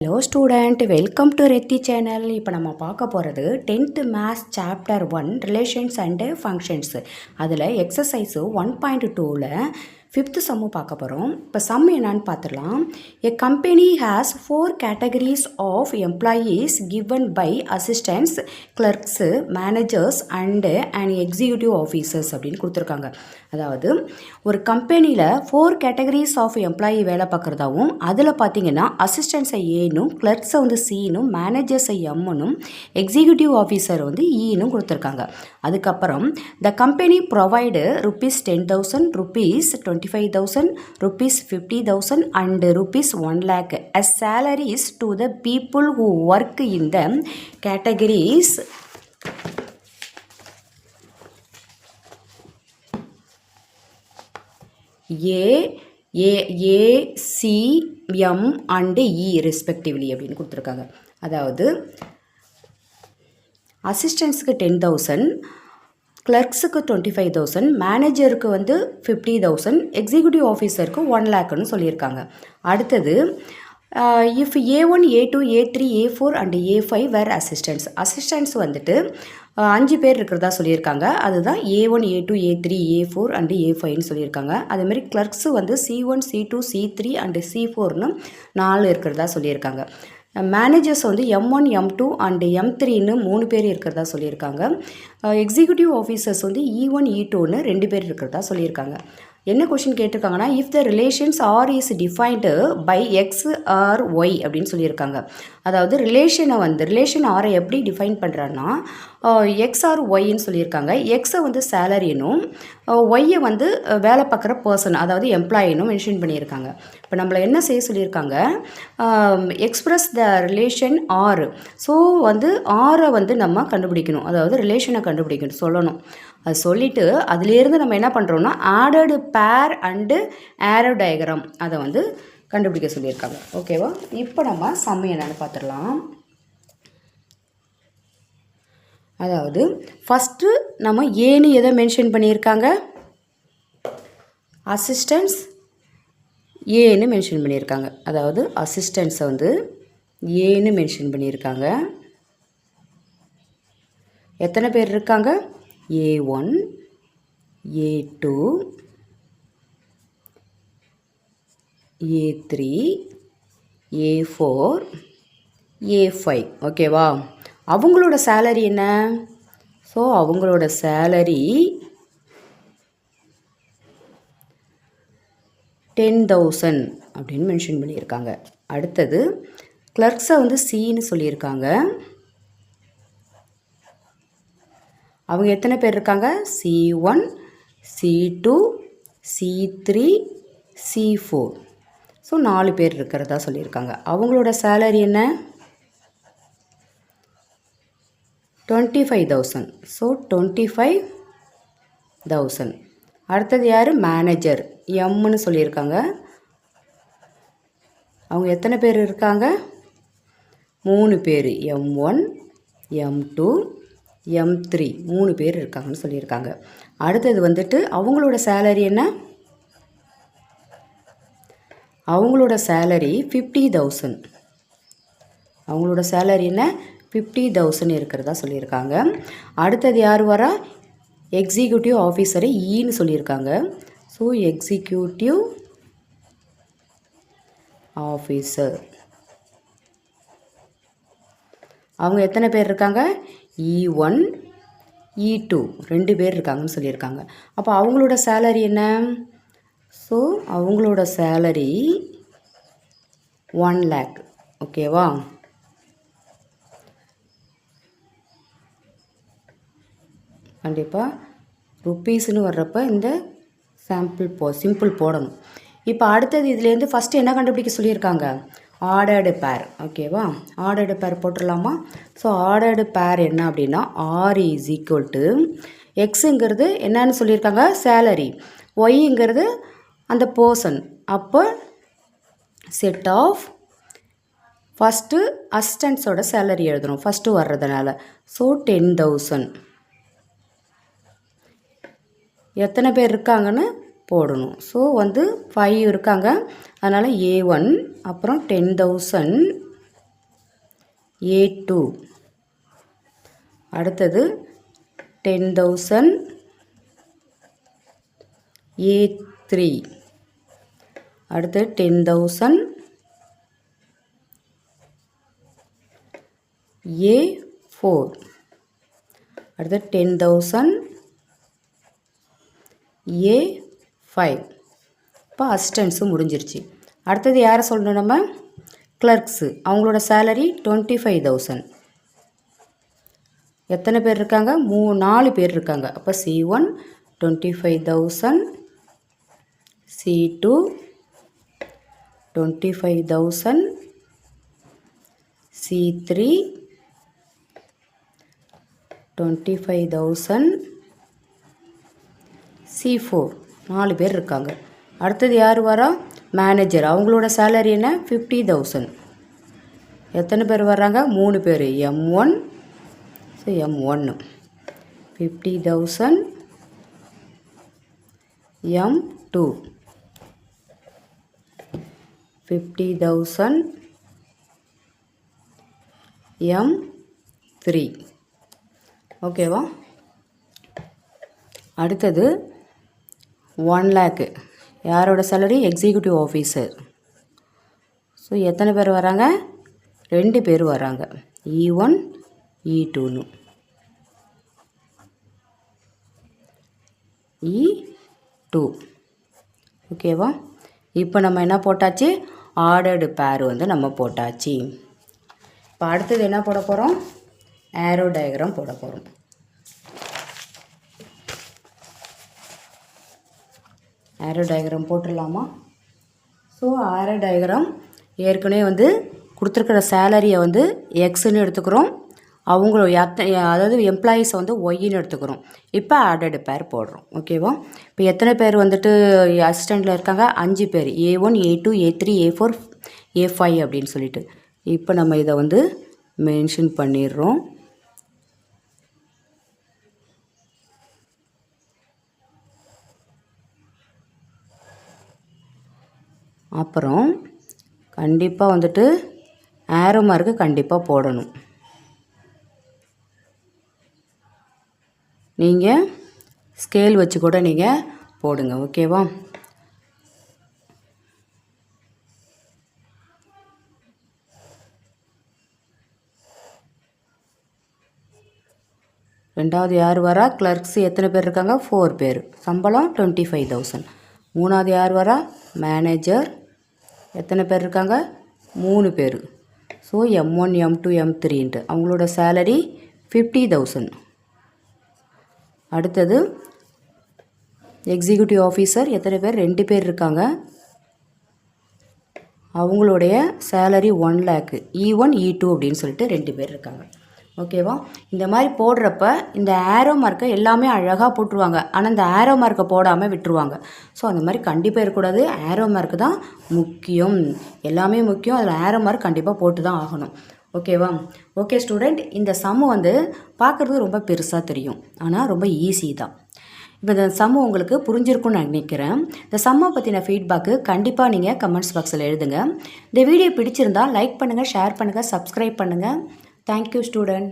Hello student, welcome to ரெத்தி channel. இப்போ நம்ம பார்க்க போகிறது 10th maths chapter 1 relations and functions. அதில் எக்ஸசைஸு 1.2ல் 5th சம்மு பார்க்க போகிறோம். இப்போ சம் என்னான்னு பார்த்துடலாம். A company has 4 categories of employees given by assistants, clerks, managers and and executive officers அப்படின்னு கொடுத்துருக்காங்க. அதாவது ஒரு கம்பெனியில் 4 கேட்டகரிஸ் ஆஃப் எம்ப்ளாயி வேலை பார்க்குறதாவும், அதில் பார்த்தீங்கன்னா அசிஸ்டன்ஸை ஏனும், கிளர்க்ஸை வந்து சீனும், மேனேஜர்ஸை எம்னும், எக்ஸிக்யூட்டிவ் ஆஃபீஸர் வந்து ஈனும் கொடுத்துருக்காங்க. அதுக்கப்புறம் the company provide ₹10,000, ₹25,000, ₹50,000 and ₹1 lakh as salaries to the people who work in the categories A, C, M and E respectively அப்படின்னு கொடுத்துருக்காங்க. அதாவது அசிஸ்டன்ஸுக்கு 10,000, கிளர்க்ஸுக்கு 25,000, மேனேஜருக்கு வந்து 50,000, எக்ஸிக்யூட்டிவ் ஆஃபீஸருக்கு 1 lakhன்னு சொல்லியிருக்காங்க. அடுத்தது if A1, A2, A3, A4 and A5 where assistance வந்துட்டு 5 பேர் இருக்கிறதா சொல்லியிருக்காங்க. அதுதான் A1, A2, A3, A4 and A5ன்னு சொல்லியிருக்காங்க. அதேமாதிரி கிளர்க்ஸு வந்து C1, C2, C3 அண்டு C4ன்னு 4 இருக்கிறதா சொல்லியிருக்காங்க. மேனேஜர்ஸ் வந்து M1, M2 அண்டு M3ன்னு 3 பேர் இருக்கிறதா சொல்லியிருக்காங்க. எக்ஸிக்யூட்டிவ் ஆஃபீஸர்ஸ் வந்து E1, E2ன்னு 2 பேர் இருக்கிறதா சொல்லியிருக்காங்க. என்ன கொஷின் கேட்டிருக்காங்கன்னா, if the relations R is defined by X R Y அப்படின்னு சொல்லியிருக்காங்க. அதாவது ரிலேஷன் ஆரை எப்படி டிஃபைன் பண்ணுறான்னா, எக்ஸ் ஆர் ஒய்ன்னு சொல்லியிருக்காங்க. எக்ஸை வந்து சேலரினும், ஒய்யை வந்து வேலை பார்க்குற பர்சன் அதாவது எம்ப்ளாயினும் மென்ஷன் பண்ணியிருக்காங்க. இப்போ நம்மளை என்ன செய்ய சொல்லியிருக்காங்க, express the relation R. So வந்து ஆரை வந்து நம்ம கண்டுபிடிக்கணும், அதாவது ரிலேஷனை கண்டுபிடிக்கணும் சொல்லணும். அது சொல்லிவிட்டு அதுலேருந்து நம்ம என்ன பண்ணுறோன்னா ஆடடு பேர் அண்டு ஏரோ டயக்ராம் அதை வந்து கண்டுபிடிக்க சொல்லியிருக்காங்க. ஓகேவா? இப்போ நம்ம சம் என்னன்னு பார்த்துடலாம். அதாவது ஃபஸ்ட்டு நம்ம ஏன்னு எதை மென்ஷன் பண்ணியிருக்காங்க, அசிஸ்டன்ஸ் ஏன்னு மென்ஷன் பண்ணியிருக்காங்க. அதாவது அசிஸ்டன்ஸை வந்து ஏன்னு மென்ஷன் பண்ணியிருக்காங்க. எத்தனை பேர் இருக்காங்க, A1, A2, A3, A4, A5. ஓகேவா? அவங்களோட சேலரி என்ன? ஸோ அவங்களோட சேலரி 10,000 அப்படின்னு மென்ஷன் பண்ணியிருக்காங்க. அடுத்தது கிளர்க்ஸை வந்து சின்னு சொல்லியிருக்காங்க. அவங்க எத்தனை பேர் இருக்காங்க, C1, C2, C3, C4. So 4 பேர் இருக்கிறதா சொல்லியிருக்காங்க. அவங்களோட சேலரி என்ன, 25,000. ஸோ 25,000. அடுத்தது யார், மேனேஜர் எம்னு சொல்லியிருக்காங்க. அவங்க எத்தனை பேர் இருக்காங்க, 3 பேர், M1, M2, M3 3 பேர் இருக்காங்கன்னு சொல்லியிருக்காங்க. அடுத்தது வந்துட்டு அவங்களோட சேலரி என்ன, அவங்களோட சேலரி 50,000. அவங்களோட சேலரி என்ன, 50,000 இருக்கிறதா சொல்லியிருக்காங்க. அடுத்தது யார் வரா, எக்ஸிக்யூட்டிவ் ஆஃபீஸரை ஈன்னு சொல்லியிருக்காங்க. ஸோ எக்ஸிக்யூட்டிவ் ஆஃபீஸர் அவங்க எத்தனை பேர் இருக்காங்க, E1, E2 2 பேர் இருக்காங்கன்னு சொல்லியிருக்காங்க. அப்போ அவங்களோட சேலரி என்ன, ஸோ அவங்களோட சேலரி 1 lakh. ஓகேவா? கண்டிப்பாக ருப்பீஸ்னு வர்றப்ப இந்த சிம்பிள் போடணும். இப்போ அடுத்தது இதுலேருந்து ஃபஸ்ட்டு என்ன கண்டுபிடிக்க சொல்லியிருக்காங்க, ஆர்டர்டு பேர். ஓகேவா? ஆர்டர்டு பேர் போட்டுடலாமா? ஸோ ஆர்டர்டு பேர் என்ன அப்படின்னா, R இஸ் ஈக்குவல் டு எக்ஸுங்கிறது என்னன்னு சொல்லியிருக்காங்க, சேலரி, ஒய்ங்கிறது அந்த பர்சன். அப்போ செட் ஆஃப் ஃபஸ்ட்டு அசிஸ்டன்ஸோட சேலரி எழுதணும் ஃபஸ்ட்டு வர்றதுனால. ஸோ 10,000. எத்தனை பேர் இருக்காங்கன்னு போடணும். ஸோ வந்து 5 இருக்காங்க, அதனால் A1 அப்புறம் 10,000 A2. அடுத்தது 10,000 A3. அடுத்து 10,000 A4. அடுத்து 10,000 A5. இப்போ அசிஸ்டன்ஸும் முடிஞ்சிருச்சு. அடுத்தது யாரை சொல்லணும் நம்ம? கிளர்க்ஸு. அவங்களோட சேலரி 25,000. எத்தனை பேர் இருக்காங்க? 4 பேர் இருக்காங்க. அப்போ C1 25,000, C2 25,000, C3 25,000, C4 4 பேர் இருக்காங்க. அடுத்தது யார் வரா? மேனேஜர். அவங்களோட சேலரி என்ன? 50,000. எத்தனை பேர் வர்றாங்க? 3 பேர். M1, so M1 50,000, M2 50,000, M3. ஓகேவா? அடுத்தது 1 lakh. யாரோட சேலரி? Executive officer. ஸோ எத்தனை பேர் வராங்க? 2 பேர் வராங்க. E1 E2ன்னு. E2. ஓகேவா? இப்போ நம்ம என்ன போட்டாச்சு? ஆர்டர்டு பேர் வந்து நம்ம போட்டாச்சு. இப்போ அடுத்தது என்ன போட போகிறோம்? ஏரோ டயக்ராம் போட போகிறோம். ஏரோ டயக்ராம் போட்டுடலாமா? ஸோ ஏரோ டயக்ராம் ஏற்கனவே வந்து கொடுத்துருக்கிற சேலரியை வந்து எக்ஸ்ன்னு எடுத்துக்கிறோம். அவங்களோட அதாவது எம்ப்ளாயீஸை வந்து ஒய்ன்னு எடுத்துக்கிறோம். இப்போ ஆர்டர்டு பேர் போடுறோம். ஓகேவா? இப்போ எத்தனை பேர் வந்துட்டு அசிஸ்டண்ட்டில் இருக்காங்க? 5 பேர். A1, A2, A3, A4, A5 அப்படின்னு சொல்லிட்டு. இப்போ நம்ம இதை வந்து மென்ஷன் பண்ணிடுறோம். அப்புறம் கண்டிப்பாக வந்துட்டு ஏரோ மார்க்கு கண்டிப்பாக போடணும். நீங்கள் ஸ்கேல் வச்சு கூட நீங்கள் போடுங்க. ஓகேவா? ரெண்டாவது யார் வரா? கிளர்க்ஸ். எத்தனை பேர் இருக்காங்க? 4 பேர். சம்பளம் 25,000. மூணாவது யார் வரா? மேனேஜர். எத்தனை பேர் இருக்காங்க? 3 பேர். ஸோ M1, M2, M3ன்ட்டு அவங்களோட சேலரி 50,000. அடுத்தது எக்ஸிக்யூட்டிவ் ஆஃபீஸர். எத்தனை பேர்? 2 பேர் இருக்காங்க. அவங்களுடைய சேலரி 1 lakh. E1 E2 அப்படின்னு சொல்லிட்டு 2 பேர் இருக்காங்க. ஓகேவா? இந்த மாதிரி போடுறப்ப இந்த ஏரோ மார்க்கை எல்லாமே அழகாக போட்டுருவாங்க. ஆனால் இந்த ஏரோ மார்க்கை போடாமல் விட்டுருவாங்க. ஸோ அந்த மாதிரி கண்டிப்பாக இருக்கக்கூடாது. ஏரோ மார்க்கு தான் முக்கியம். எல்லாமே முக்கியம். அதில் ஏரோ மார்க் கண்டிப்பாக போட்டு தான் ஆகணும். ஓகேவா? ஓகே ஸ்டூடெண்ட், இந்த சம்மு வந்து பார்க்குறது ரொம்ப பெருசாக தெரியும், ஆனால் ரொம்ப ஈஸி தான். இப்போ இந்த சம்மு உங்களுக்கு புரிஞ்சிருக்கும்னு நான் நினைக்கிறேன். இந்த சம்மை பற்றின ஃபீட்பேக்கு கண்டிப்பாக நீங்கள் கமெண்ட்ஸ் பாக்ஸில் எழுதுங்க. இந்த வீடியோ பிடிச்சிருந்தால் லைக் பண்ணுங்கள், ஷேர் பண்ணுங்கள், சப்ஸ்கிரைப் பண்ணுங்கள். Thank you, student.